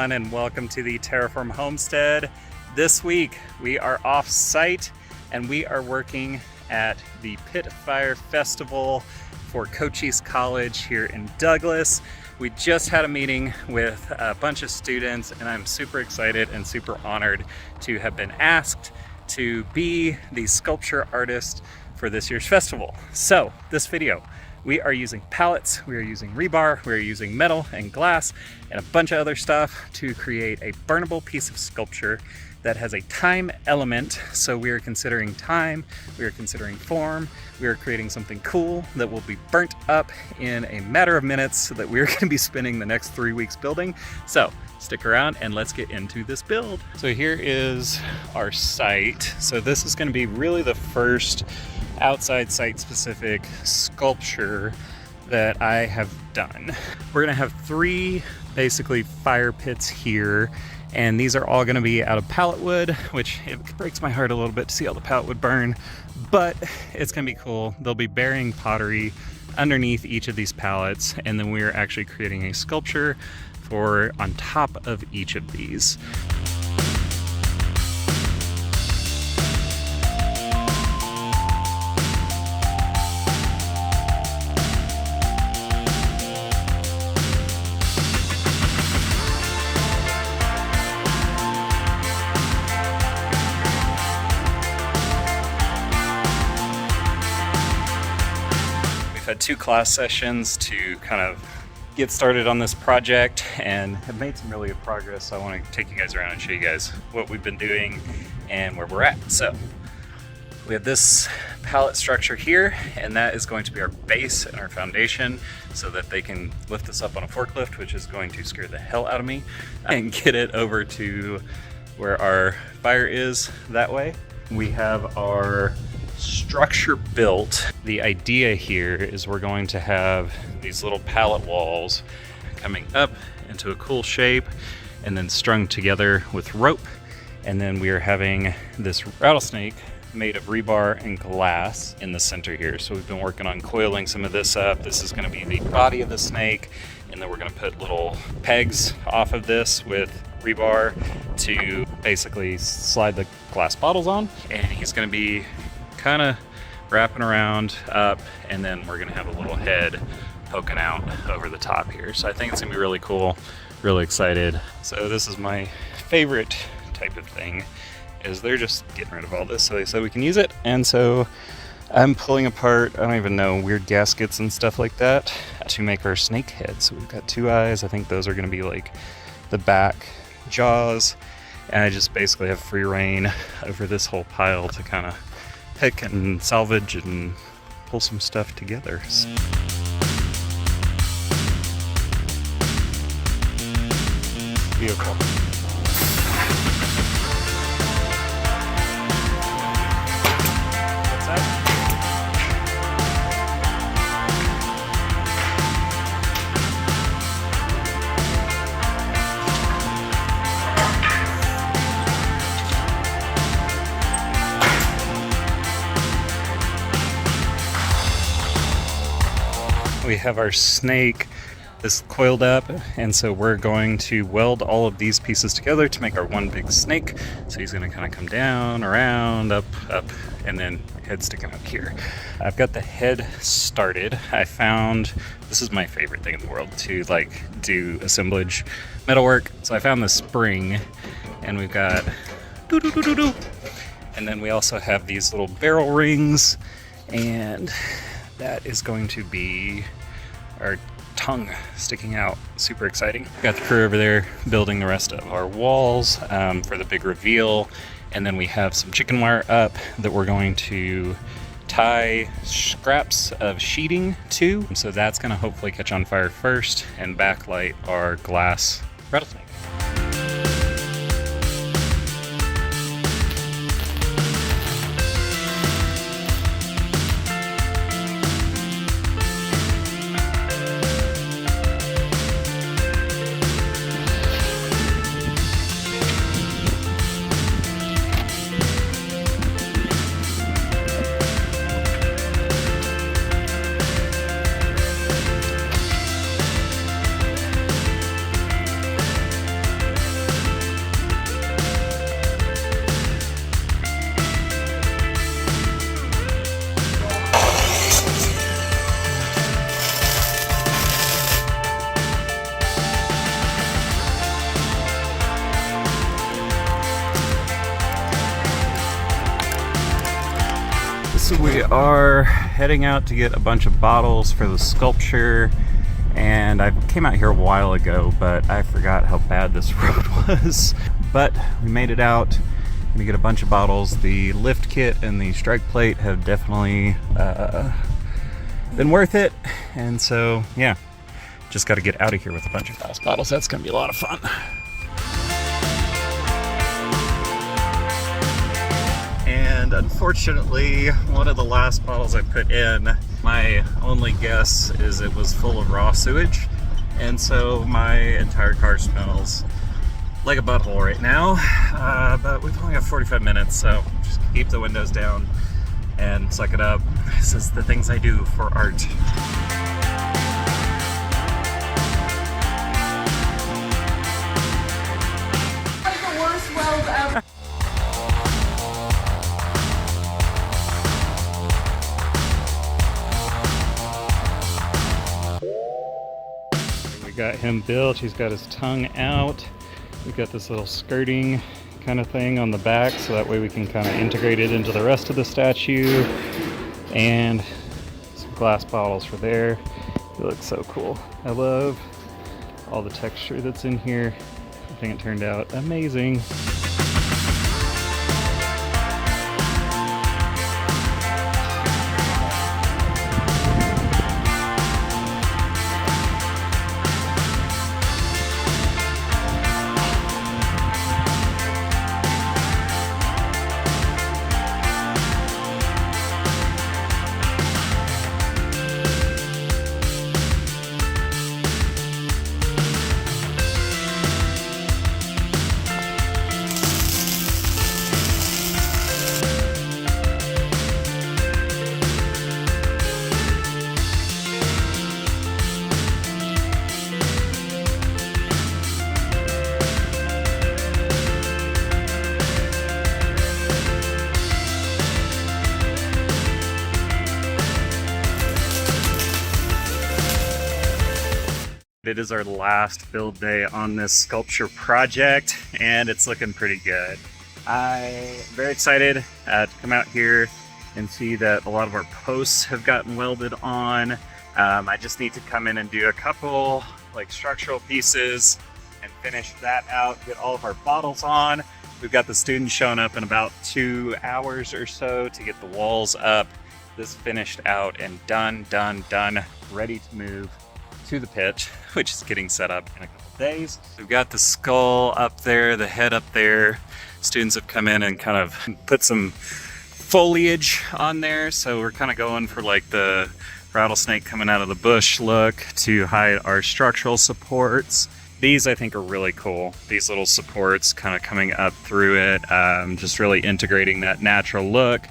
everyone, and welcome to the Terraform Homestead. This week we are off site and we are working at the Pit Fire Festival for Cochise College here in Douglas. We just had a meeting with a bunch of students and I'm super excited and super honored to have been asked to be the sculpture artist for this year's festival. So this video, we are using pallets, we are using rebar, we are using metal and glass and a bunch of other stuff to create a burnable piece of sculpture that has a time element. So we are considering time, we are considering form, we are creating something cool that will be burnt up in a matter of minutes that we're gonna be spending the next 3 weeks building. So stick around and let's get into this build. So here is our site. So this is gonna be really the first outside site specific sculpture that I have done. We're gonna have 3 basically fire pits here, and these are all gonna be out of pallet wood, which it breaks my heart a little bit to see all the pallet wood burn, but it's gonna be cool. They'll be burying pottery underneath each of these pallets, and then we're actually creating a sculpture for on top of each of these. Had 2 class sessions to kind of get started on this project and have made some really good progress. So I want to take you guys around and show you guys what we've been doing and where we're at. So we have this pallet structure here, and that is going to be our base and our foundation so that they can lift this up on a forklift, which is going to scare the hell out of me, and get it over to where our fire is that way. We have our structure built. The idea here is we're going to have these little pallet walls coming up into a cool shape and then strung together with rope, and then we are having this rattlesnake made of rebar and glass in the center here. So we've been working on coiling some of this up. This is going to be the body of the snake, and then we're going to put little pegs off of this with rebar to basically slide the glass bottles on, and he's going to be kind of wrapping around up, and then we're gonna have a little head poking out over the top here. So I think it's gonna be really cool, really excited. So this is my favorite type of thing, is they're just getting rid of all this, so they said we can use it. And so I'm pulling apart, I don't even know, weird gaskets and stuff like that to make our snake head. So we've got 2 eyes. I think those are gonna be like the back jaws, and I just basically have free reign over this whole pile to kind of pick and salvage and pull some stuff together. Beautiful. What's that? We have our snake this coiled up, and so we're going to weld all of these pieces together to make our one big snake. So he's going to kind of come down, around, up, and then head sticking out here. I've got the head started. I found, this is my favorite thing in the world, to like do assemblage metalwork. So I found the spring, and we've got doo-doo-doo-doo-doo. And then we also have these little barrel rings, and that is going to be our tongue sticking out. Super exciting. Got the crew over there building the rest of our walls for the big reveal. And then we have some chicken wire up that we're going to tie scraps of sheeting to. So that's going to hopefully catch on fire first and backlight our glass rattlesnake. So we are heading out to get a bunch of bottles for the sculpture, and I came out here a while ago, but I forgot how bad this road was. But we made it out. We get a bunch of bottles. The lift kit and the strike plate have definitely been worth it, and so yeah, just got to get out of here with a bunch of fast bottles. That's gonna be a lot of fun. And unfortunately, one of the last bottles I put in, my only guess is it was full of raw sewage, and so my entire car smells like a butthole right now. But we've only got 45 minutes, so just keep the windows down and suck it up. This is the things I do for art. The worst weld ever. We got him built. He's got his tongue out. We've got this little skirting kind of thing on the back, so that way we can kind of integrate it into the rest of the statue. And some glass bottles for there. It looks so cool. I love all the texture that's in here. I think it turned out amazing. It is our last build day on this sculpture project, and it's looking pretty good. I'm very excited to come out here and see that a lot of our posts have gotten welded on. I just need to come in and do a couple like structural pieces and finish that out, get all of our bottles on. We've got the students showing up in about 2 hours or so to get the walls up. This finished out and done, ready to move to the pitch, which is getting set up in a couple days. We've got the skull up there, the head up there. Students have come in and kind of put some foliage on there, so we're kind of going for like the rattlesnake coming out of the bush look to hide our structural supports. These I think are really cool. These little supports kind of coming up through it, just really integrating that natural look.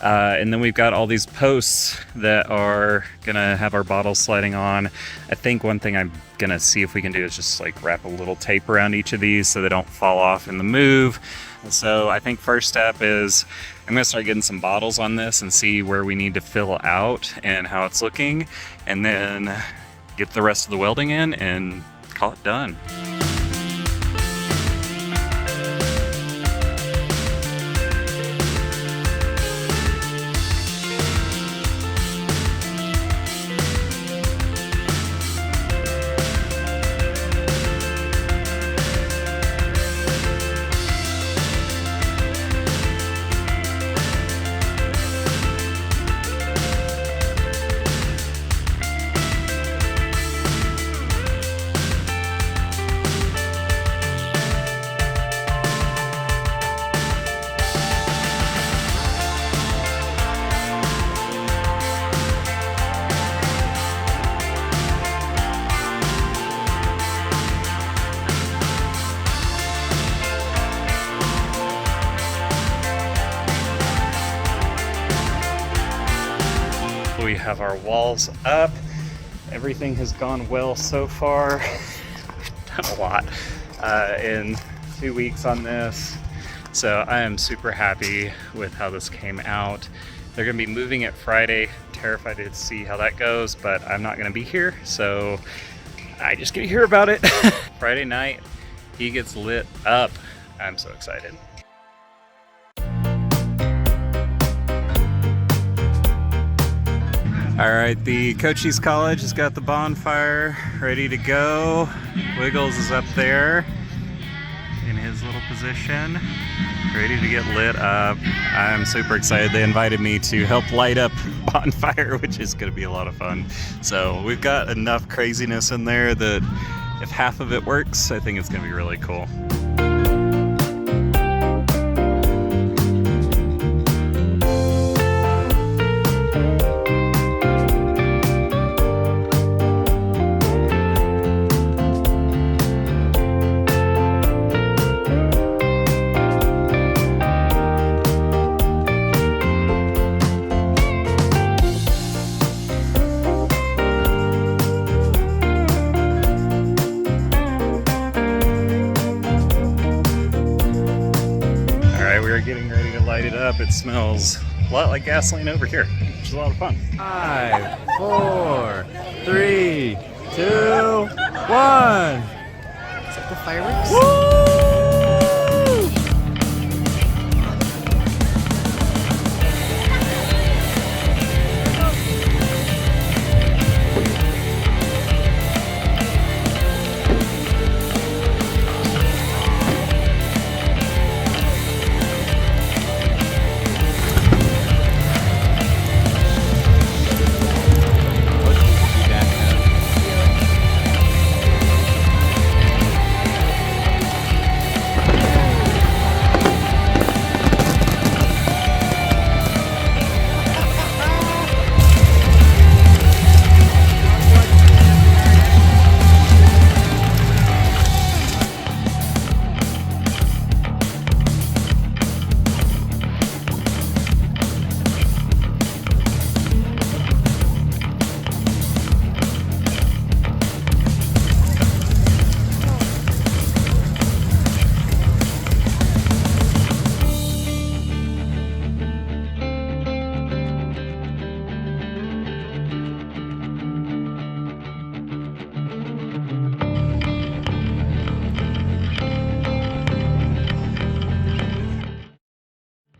And then we've got all these posts that are gonna have our bottles sliding on. I think one thing I'm gonna see if we can do is just like wrap a little tape around each of these so they don't fall off in the move. And so I think first step is I'm gonna start getting some bottles on this and see where we need to fill out and how it's looking, and then get the rest of the welding in and call it done. We have our walls up. Everything has gone well so far. Done a lot in 2 weeks on this. So I am super happy with how this came out. They're gonna be moving it Friday. Terrified to see how that goes, but I'm not gonna be here, so I just get to hear about it. Friday night, he gets lit up. I'm so excited. All right, the Cochise College has got the bonfire ready to go. Wiggles is up there in his little position, ready to get lit up. I'm super excited. They invited me to help light up bonfire, which is going to be a lot of fun. So we've got enough craziness in there that if half of it works, I think it's going to be really cool. We're getting ready to light it up. It smells a lot like gasoline over here, which is a lot of fun. 5, 4, 3, 2, 1. Is that the fireworks? Woo!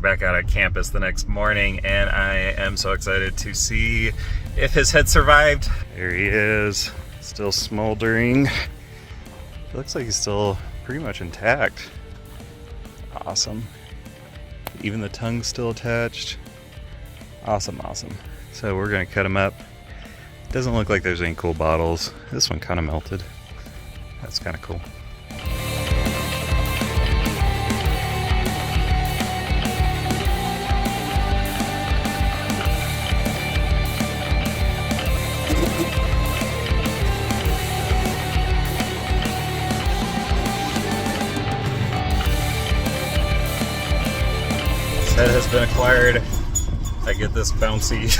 Back out at campus the next morning, and I am so excited to see if his head survived. There he is, still smoldering. It looks like he's still pretty much intact. Awesome. Even the tongue's still attached. Awesome, awesome. So we're gonna cut him up. Doesn't look like there's any cool bottles. This one kind of melted. That's kind of cool. Head has been acquired. I get this bouncy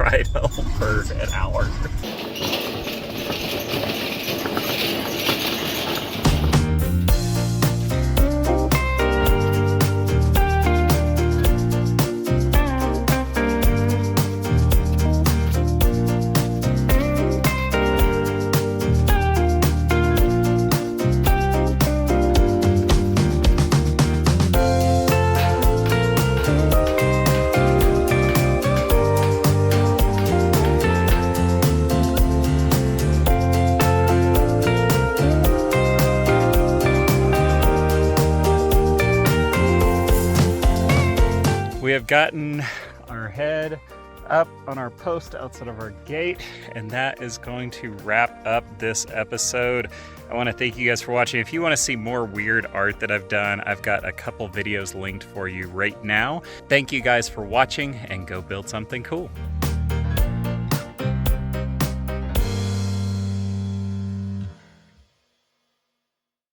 ride home for an hour. We have gotten our head up on our post outside of our gate, and that is going to wrap up this episode. I want to thank you guys for watching. If you want to see more weird art that I've done, I've got a couple videos linked for you right now. Thank you guys for watching, and go build something cool.